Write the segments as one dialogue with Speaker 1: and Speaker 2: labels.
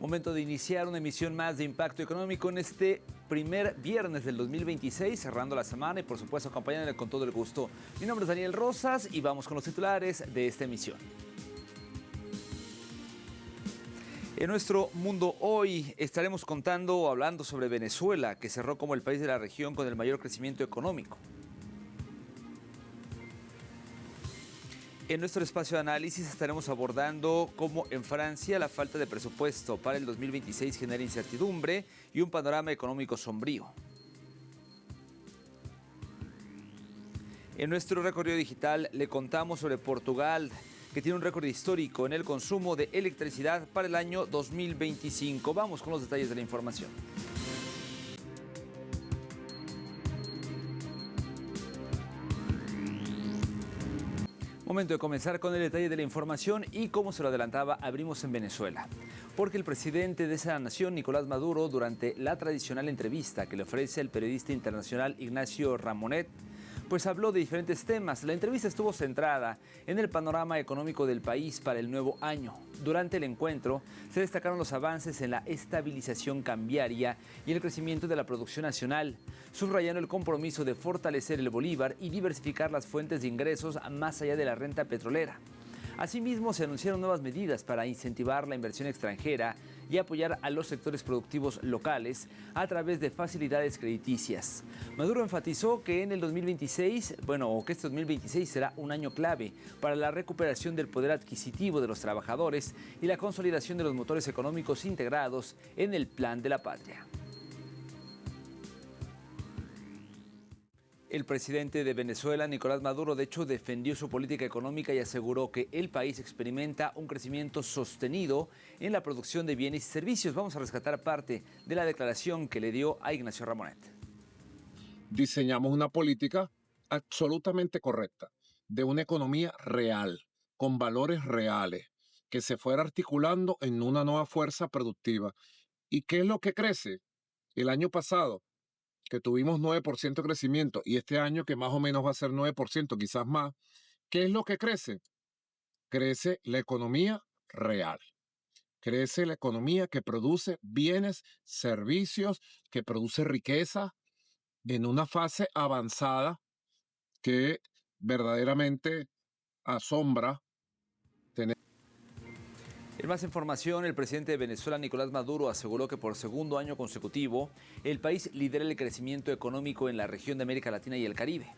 Speaker 1: Momento de iniciar una emisión más de Impacto Económico en este primer viernes del 2026, cerrando la semana y por supuesto acompañándoles con todo el gusto. Mi nombre es Daniel Rosas y vamos con los titulares de esta emisión. En nuestro mundo hoy estaremos contando o hablando sobre Venezuela, que cerró como el país de la región con el mayor crecimiento económico. En nuestro espacio de análisis estaremos abordando cómo en Francia la falta de presupuesto para el 2026 genera incertidumbre y un panorama económico sombrío. En nuestro recorrido digital le contamos sobre Portugal, que tiene un récord histórico en el consumo de electricidad para el año 2025. Vamos con los detalles de la información. Momento de comenzar con el detalle de la información y como se lo adelantaba, abrimos en Venezuela. Porque el presidente de esa nación, Nicolás Maduro, durante la tradicional entrevista que le ofrece el periodista internacional Ignacio Ramonet, pues habló de diferentes temas. La entrevista estuvo centrada en el panorama económico del país para el nuevo año. Durante el encuentro se destacaron los avances en la estabilización cambiaria y el crecimiento de la producción nacional, subrayando el compromiso de fortalecer el bolívar y diversificar las fuentes de ingresos más allá de la renta petrolera. Asimismo, se anunciaron nuevas medidas para incentivar la inversión extranjera y apoyar a los sectores productivos locales a través de facilidades crediticias. Maduro enfatizó que en el 2026, que este 2026 será un año clave para la recuperación del poder adquisitivo de los trabajadores y la consolidación de los motores económicos integrados en el Plan de la Patria. El presidente de Venezuela, Nicolás Maduro, de hecho, defendió su política económica y aseguró que el país experimenta un crecimiento sostenido en la producción de bienes y servicios. Vamos a rescatar parte de la declaración que le dio a Ignacio Ramonet.
Speaker 2: Diseñamos una política absolutamente correcta de una economía real, con valores reales, que se fuera articulando en una nueva fuerza productiva. ¿Y qué es lo que crece? El año pasado, que tuvimos 9% de crecimiento, y este año que más o menos va a ser 9%, quizás más, ¿qué es lo que crece? Crece la economía real. Crece la economía que produce bienes, servicios, que produce riqueza en una fase avanzada que verdaderamente asombra.
Speaker 1: En más información, el presidente de Venezuela, Nicolás Maduro, aseguró que por segundo año consecutivo, el país lidera el crecimiento económico en la región de América Latina y el Caribe.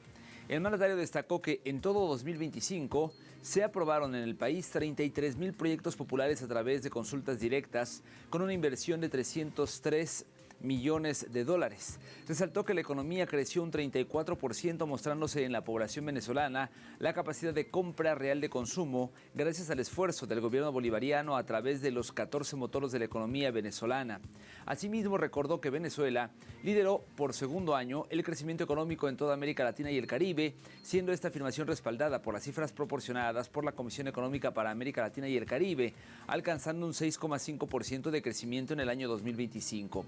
Speaker 1: El mandatario destacó que en todo 2025 se aprobaron en el país 33,000 proyectos populares a través de consultas directas con una inversión de 303 millones de dólares. Resaltó que la economía creció un 34%, mostrándose en la población venezolana la capacidad de compra real de consumo gracias al esfuerzo del gobierno bolivariano a través de los 14 motores de la economía venezolana. Asimismo, recordó que Venezuela lideró por segundo año el crecimiento económico en toda América Latina y el Caribe, siendo esta afirmación respaldada por las cifras proporcionadas por la Comisión Económica para América Latina y el Caribe, alcanzando un 6,5% de crecimiento en el año 2025.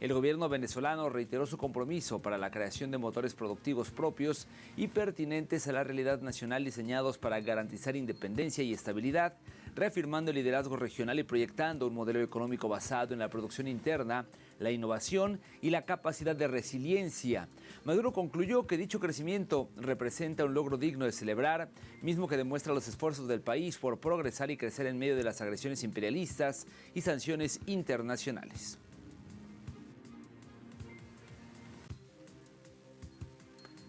Speaker 1: El gobierno venezolano reiteró su compromiso para la creación de motores productivos propios y pertinentes a la realidad nacional diseñados para garantizar independencia y estabilidad, reafirmando el liderazgo regional y proyectando un modelo económico basado en la producción interna, la innovación y la capacidad de resiliencia. Maduro concluyó que dicho crecimiento representa un logro digno de celebrar, mismo que demuestra los esfuerzos del país por progresar y crecer en medio de las agresiones imperialistas y sanciones internacionales.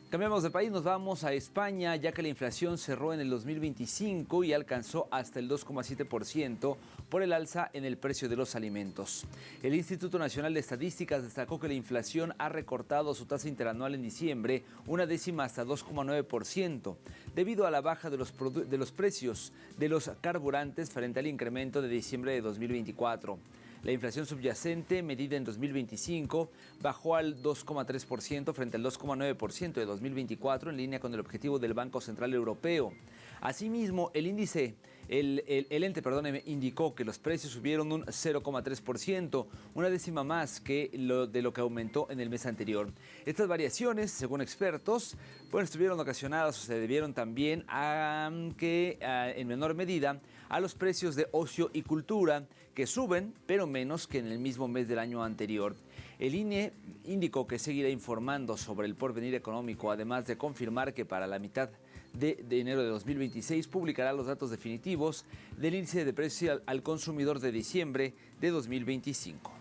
Speaker 1: Cambiamos de país, nos vamos a España, ya que la inflación cerró en el 2025 y alcanzó hasta el 2,7% por el alza en el precio de los alimentos. El Instituto Nacional de Estadísticas destacó que la inflación ha recortado su tasa interanual en diciembre una décima hasta 2,9%, debido a la baja de los precios de los carburantes frente al incremento de diciembre de 2024. La inflación subyacente, medida en 2025, bajó al 2,3% frente al 2,9% de 2024, en línea con el objetivo del Banco Central Europeo. Asimismo, el índice El ente, perdóneme, indicó que los precios subieron un 0,3%, una décima más que de lo que aumentó en el mes anterior. Estas variaciones, según expertos, estuvieron ocasionadas o se debieron también en menor medida a los precios de ocio y cultura, que suben, pero menos que en el mismo mes del año anterior. El INE indicó que seguirá informando sobre el porvenir económico, además de confirmar que para la mitad de enero de 2026 publicará los datos definitivos del índice de precios al consumidor de diciembre de 2025.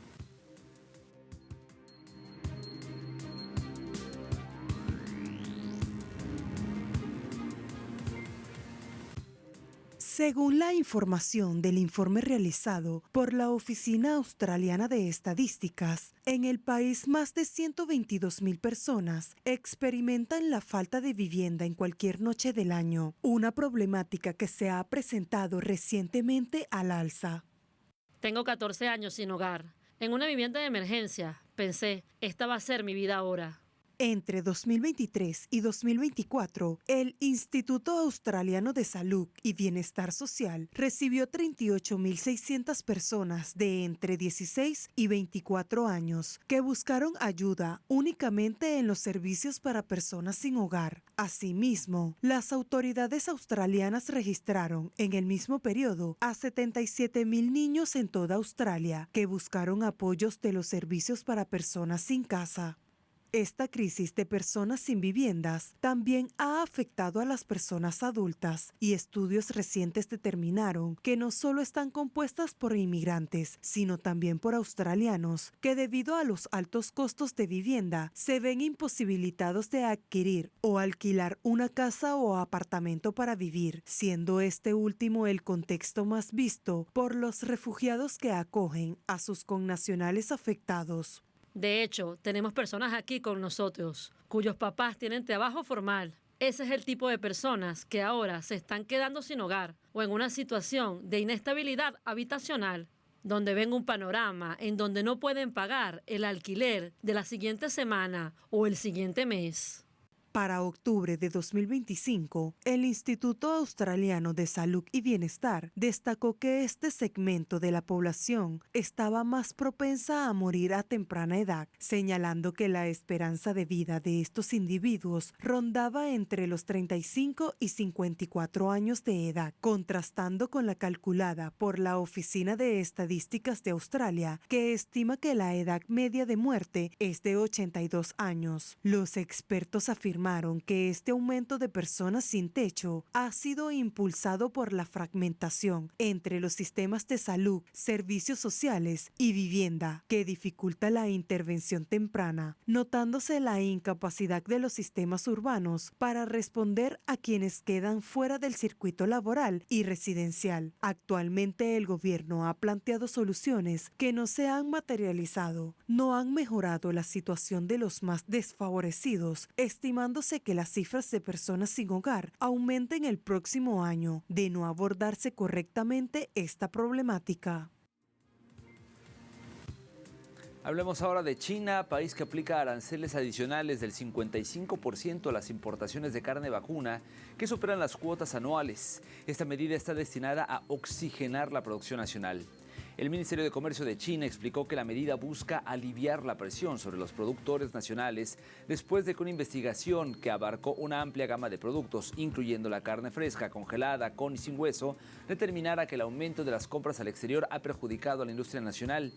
Speaker 3: Según la información del informe realizado por la Oficina Australiana de Estadísticas, en el país más de 122.000 personas experimentan la falta de vivienda en cualquier noche del año, una problemática que se ha presentado recientemente al alza.
Speaker 4: Tengo 14 años sin hogar. En una vivienda de emergencia, pensé, esta va a ser mi vida ahora.
Speaker 3: Entre 2023 y 2024, el Instituto Australiano de Salud y Bienestar Social recibió 38.600 personas de entre 16 y 24 años que buscaron ayuda únicamente en los servicios para personas sin hogar. Asimismo, las autoridades australianas registraron en el mismo periodo a 77.000 niños en toda Australia que buscaron apoyos de los servicios para personas sin casa. Esta crisis de personas sin viviendas también ha afectado a las personas adultas y estudios recientes determinaron que no solo están compuestas por inmigrantes, sino también por australianos que debido a los altos costos de vivienda se ven imposibilitados de adquirir o alquilar una casa o apartamento para vivir, siendo este último el contexto más visto por los refugiados que acogen a sus connacionales afectados.
Speaker 4: De hecho, tenemos personas aquí con nosotros, cuyos papás tienen trabajo formal. Ese es el tipo de personas que ahora se están quedando sin hogar o en una situación de inestabilidad habitacional, donde ven un panorama en donde no pueden pagar el alquiler de la siguiente semana o el siguiente mes.
Speaker 3: Para octubre de 2025, el Instituto Australiano de Salud y Bienestar destacó que este segmento de la población estaba más propensa a morir a temprana edad, señalando que la esperanza de vida de estos individuos rondaba entre los 35 y 54 años de edad, contrastando con la calculada por la Oficina de Estadísticas de Australia, que estima que la edad media de muerte es de 82 años. Los expertos afirmaron que este aumento de personas sin techo ha sido impulsado por la fragmentación entre los sistemas de salud, servicios sociales y vivienda, que dificulta la intervención temprana, notándose la incapacidad de los sistemas urbanos para responder a quienes quedan fuera del circuito laboral y residencial. Actualmente el gobierno ha planteado soluciones que no se han materializado, no han mejorado la situación de los más desfavorecidos, estimando que las cifras de personas sin hogar aumenten el próximo año de no abordarse correctamente esta problemática.
Speaker 1: Hablemos ahora de China, país que aplica aranceles adicionales del 55% a las importaciones de carne vacuna que superan las cuotas anuales. Esta medida está destinada a oxigenar la producción nacional. El Ministerio de Comercio de China explicó que la medida busca aliviar la presión sobre los productores nacionales después de que una investigación que abarcó una amplia gama de productos, incluyendo la carne fresca, congelada, con y sin hueso, determinara que el aumento de las compras al exterior ha perjudicado a la industria nacional.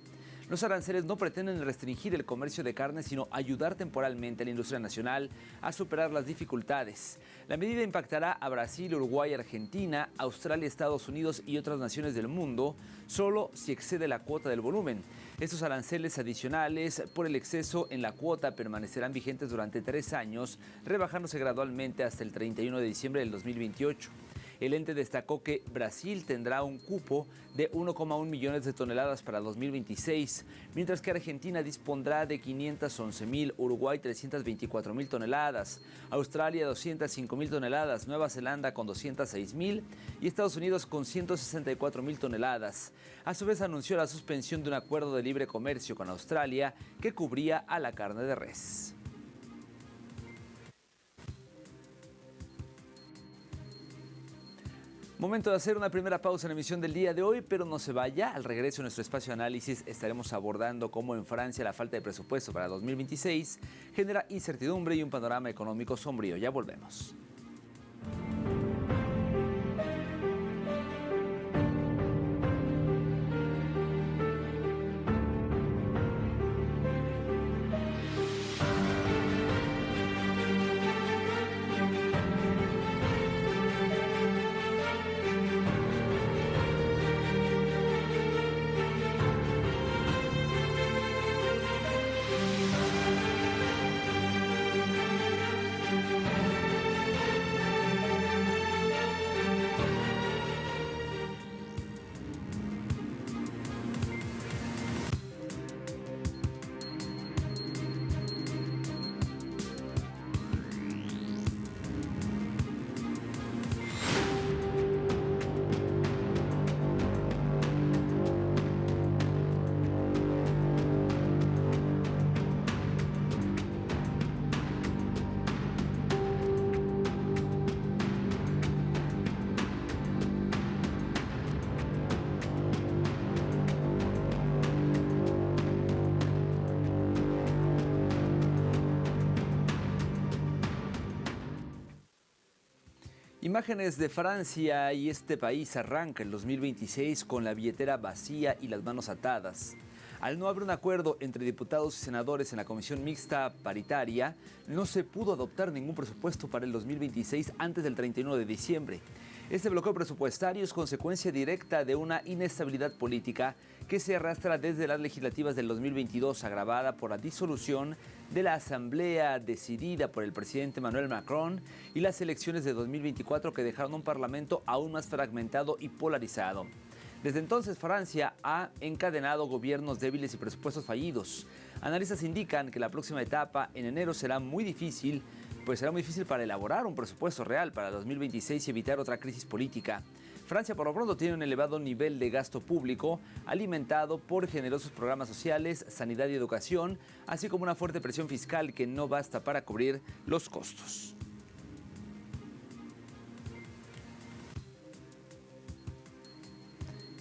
Speaker 1: Los aranceles no pretenden restringir el comercio de carne, sino ayudar temporalmente a la industria nacional a superar las dificultades. La medida impactará a Brasil, Uruguay, Argentina, Australia, Estados Unidos y otras naciones del mundo, solo si excede la cuota del volumen. Estos aranceles adicionales por el exceso en la cuota permanecerán vigentes durante 3 años, rebajándose gradualmente hasta el 31 de diciembre del 2028. El ente destacó que Brasil tendrá un cupo de 1,1 millones de toneladas para 2026, mientras que Argentina dispondrá de 511.000, Uruguay 324.000 toneladas, Australia 205.000 toneladas, Nueva Zelanda con 206.000 y Estados Unidos con 164.000 toneladas. A su vez anunció la suspensión de un acuerdo de libre comercio con Australia que cubría a la carne de res. Momento de hacer una primera pausa en la emisión del día de hoy, pero no se vaya. Al regreso de nuestro espacio de análisis estaremos abordando cómo en Francia la falta de presupuesto para 2026 genera incertidumbre y un panorama económico sombrío. Ya volvemos. Imágenes de Francia, y este país arranca el 2026 con la billetera vacía y las manos atadas. Al no haber un acuerdo entre diputados y senadores en la comisión mixta paritaria, no se pudo adoptar ningún presupuesto para el 2026 antes del 31 de diciembre. Este bloqueo presupuestario es consecuencia directa de una inestabilidad política que se arrastra desde las legislativas del 2022, agravada por la disolución de la asamblea decidida por el presidente Emmanuel Macron y las elecciones de 2024 que dejaron un parlamento aún más fragmentado y polarizado. Desde entonces, Francia ha encadenado gobiernos débiles y presupuestos fallidos. Analistas indican que la próxima etapa, en enero, será muy difícil para elaborar un presupuesto real para 2026 y evitar otra crisis política. Francia, por lo pronto, tiene un elevado nivel de gasto público, alimentado por generosos programas sociales, sanidad y educación, así como una fuerte presión fiscal que no basta para cubrir los costos.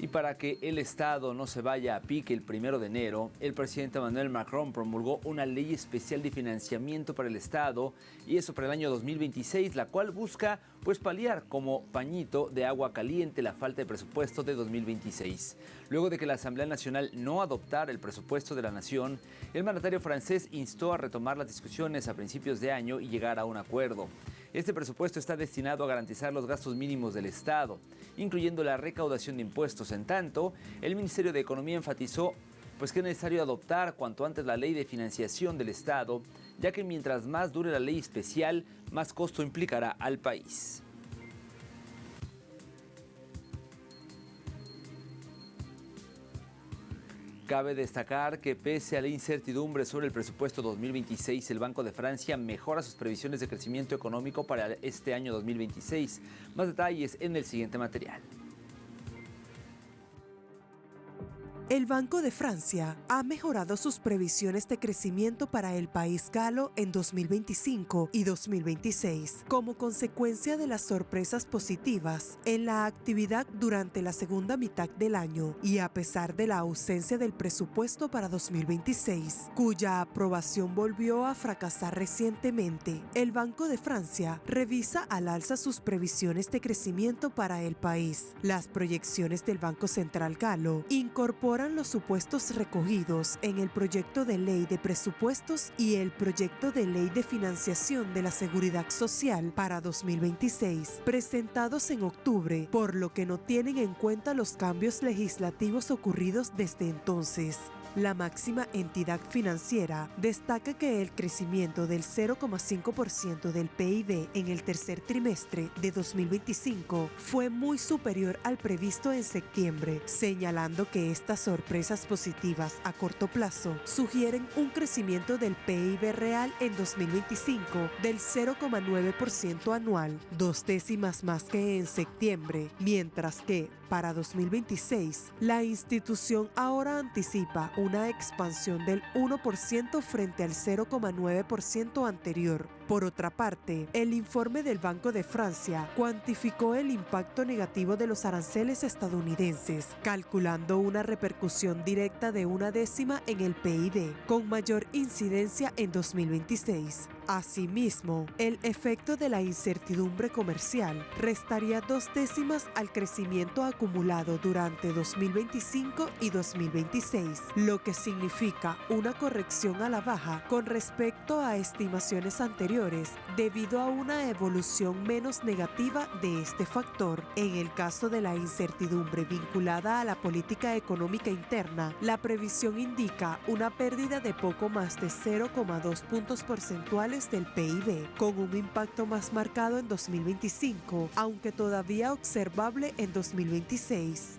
Speaker 1: Y para que el Estado no se vaya a pique el 1 de enero, el presidente Emmanuel Macron promulgó una ley especial de financiamiento para el Estado, y eso para el año 2026, la cual busca paliar como pañito de agua caliente la falta de presupuesto de 2026. Luego de que la Asamblea Nacional no adoptara el presupuesto de la nación, el mandatario francés instó a retomar las discusiones a principios de año y llegar a un acuerdo. Este presupuesto está destinado a garantizar los gastos mínimos del Estado, incluyendo la recaudación de impuestos. En tanto, el Ministerio de Economía enfatizó que es necesario adoptar cuanto antes la ley de financiación del Estado, ya que mientras más dure la ley especial, más costo implicará al país. Cabe destacar que pese a la incertidumbre sobre el presupuesto 2026, el Banco de Francia mejora sus previsiones de crecimiento económico para este año 2026. Más detalles en el siguiente material.
Speaker 3: El Banco de Francia ha mejorado sus previsiones de crecimiento para el país galo en 2025 y 2026 como consecuencia de las sorpresas positivas en la actividad durante la segunda mitad del año y a pesar de la ausencia del presupuesto para 2026, cuya aprobación volvió a fracasar recientemente. El Banco de Francia revisa al alza sus previsiones de crecimiento para el país. Las proyecciones del Banco Central galo incorporan los supuestos recogidos en el proyecto de ley de presupuestos y el proyecto de ley de financiación de la Seguridad Social para 2026, presentados en octubre, por lo que no tienen en cuenta los cambios legislativos ocurridos desde entonces. La máxima entidad financiera destaca que el crecimiento del 0,5% del PIB en el tercer trimestre de 2025 fue muy superior al previsto en septiembre, señalando que estas sorpresas positivas a corto plazo sugieren un crecimiento del PIB real en 2025 del 0,9% anual, 2 décimas más que en septiembre, mientras que para 2026 la institución ahora anticipa una expansión del 1% frente al 0,9% anterior. Por otra parte, el informe del Banco de Francia cuantificó el impacto negativo de los aranceles estadounidenses, calculando una repercusión directa de 1/10 en el PIB, con mayor incidencia en 2026. Asimismo, el efecto de la incertidumbre comercial restaría 0,2 al crecimiento acumulado durante 2025 y 2026, lo que significa una corrección a la baja con respecto a estimaciones anteriores debido a una evolución menos negativa de este factor. En el caso de la incertidumbre vinculada a la política económica interna, la previsión indica una pérdida de poco más de 0,2 puntos porcentuales del PIB, con un impacto más marcado en 2025, aunque todavía observable en 2026.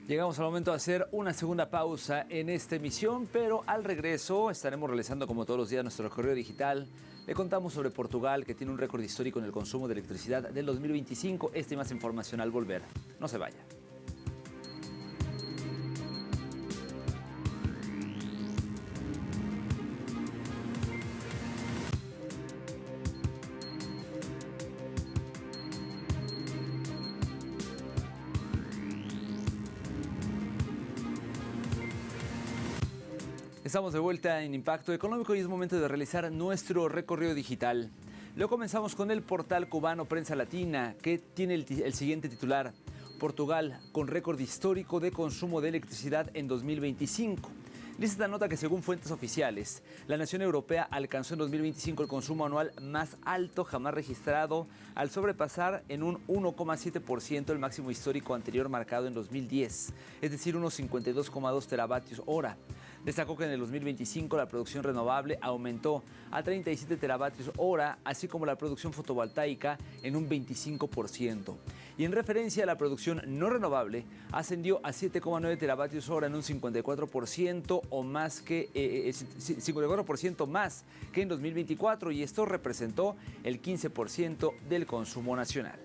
Speaker 1: Llegamos al momento de hacer una segunda pausa en esta emisión, pero al regreso estaremos realizando como todos los días nuestro recorrido digital. Le contamos sobre Portugal, que tiene un récord histórico en el consumo de electricidad del 2025. Esta y más información al volver. No se vaya. Estamos de vuelta en Impacto Económico y es momento de realizar nuestro recorrido digital. Lo comenzamos con el portal cubano Prensa Latina, que tiene el siguiente titular: Portugal con récord histórico de consumo de electricidad en 2025. Dice esta nota que según fuentes oficiales, la nación europea alcanzó en 2025 el consumo anual más alto jamás registrado, al sobrepasar en un 1,7% el máximo histórico anterior marcado en 2010, es decir, unos 52,2 teravatios hora. Destacó que en el 2025 la producción renovable aumentó a 37 teravatios hora, así como la producción fotovoltaica en un 25%. Y en referencia a la producción no renovable, ascendió a 7,9 teravatios hora en un 54% o más que 54% más que en 2024, y esto representó el 15% del consumo nacional.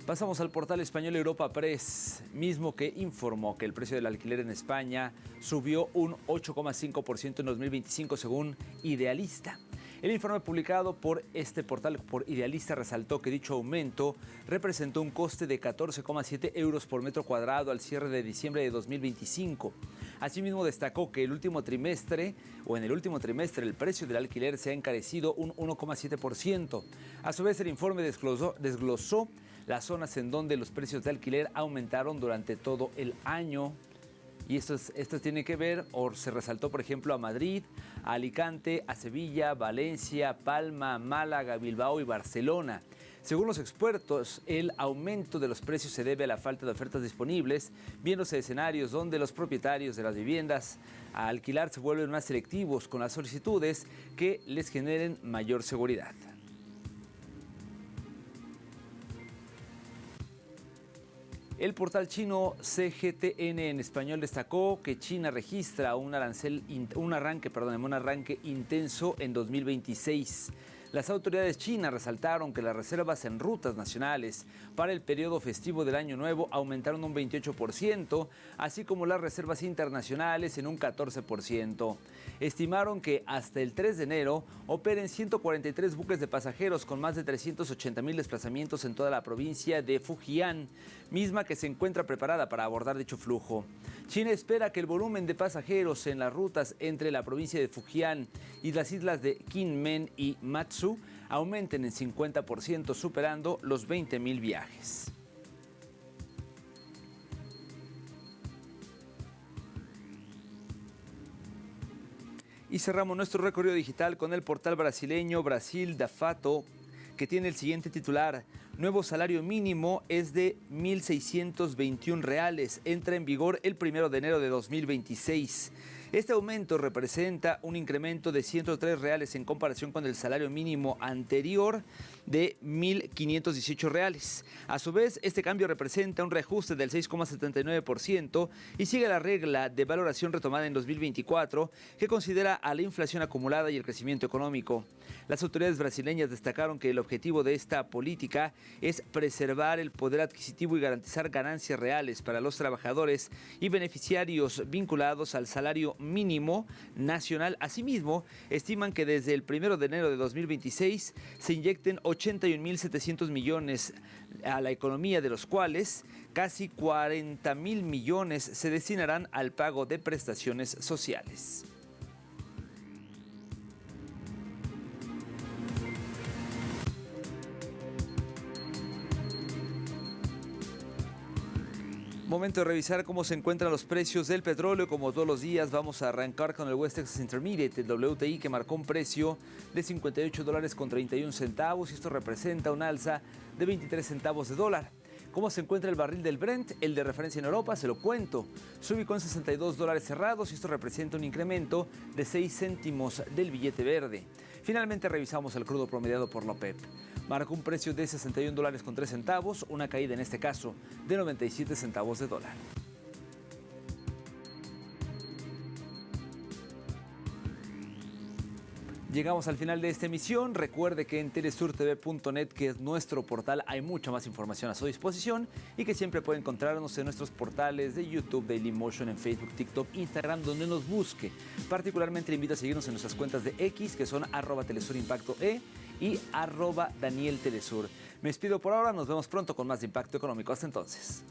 Speaker 1: Pasamos al portal español Europa Press, mismo que informó que el precio del alquiler en España subió un 8,5% en 2025 según Idealista. El informe publicado por este portal, por Idealista, resaltó que dicho aumento representó un coste de 14,7 euros por metro cuadrado al cierre de diciembre de 2025. Asimismo, destacó que en el último trimestre el precio del alquiler se ha encarecido un 1,7%. A su vez, el informe desglosó las zonas en donde los precios de alquiler aumentaron durante todo el año. Y esto tiene que ver, o se resaltó, por ejemplo, a Madrid, a Alicante, a Sevilla, Valencia, Palma, Málaga, Bilbao y Barcelona. Según los expertos, el aumento de los precios se debe a la falta de ofertas disponibles, viéndose escenarios donde los propietarios de las viviendas a alquilar se vuelven más selectivos con las solicitudes que les generen mayor seguridad. El portal chino CGTN en español destacó que China registra un arranque intenso en 2026. Las autoridades chinas resaltaron que las reservas en rutas nacionales para el periodo festivo del Año Nuevo aumentaron un 28%, así como las reservas internacionales en un 14%. Estimaron que hasta el 3 de enero operen 143 buques de pasajeros con más de 380,000 desplazamientos en toda la provincia de Fujian, misma que se encuentra preparada para abordar dicho flujo. China espera que el volumen de pasajeros en las rutas entre la provincia de Fujian y las islas de Kinmen y Matsu aumenten en 50%, superando los 20,000 viajes. Y cerramos nuestro recorrido digital con el portal brasileño Brasil da Fato, que tiene el siguiente titular: nuevo salario mínimo es de 1.621 reales. Entra en vigor el 1 de enero de 2026. Este aumento representa un incremento de 103 reales en comparación con el salario mínimo anterior de 1.518 reales. A su vez, este cambio representa un reajuste del 6,79% y sigue la regla de valoración retomada en 2024 que considera a la inflación acumulada y el crecimiento económico. Las autoridades brasileñas destacaron que el objetivo de esta política es preservar el poder adquisitivo y garantizar ganancias reales para los trabajadores y beneficiarios vinculados al salario mínimo nacional. Asimismo, estiman que desde el 1 de enero de 2026 se inyecten 81.700 millones a la economía, de los cuales casi 40.000 millones se destinarán al pago de prestaciones sociales. Momento de revisar cómo se encuentran los precios del petróleo. Como todos los días, vamos a arrancar con el West Texas Intermediate, el WTI, que marcó un precio de $58.31 y esto representa un alza de 23 centavos de dólar. ¿Cómo se encuentra el barril del Brent? El de referencia en Europa, se lo cuento. Se ubicó en $62 cerrados y esto representa un incremento de 6 céntimos del billete verde. Finalmente revisamos el crudo promediado por la OPEP. Marcó un precio de $61.03, una caída en este caso de 97 centavos de dólar. Llegamos al final de esta emisión. Recuerde que en telesurtv.net, que es nuestro portal, hay mucha más información a su disposición y que siempre puede encontrarnos en nuestros portales de YouTube, Dailymotion, en Facebook, TikTok, Instagram, donde nos busque. Particularmente le invito a seguirnos en nuestras cuentas de X, que son @telesurimpactoe y @DanielTelesur. Me despido por ahora, nos vemos pronto con más de Impacto Económico. Hasta entonces.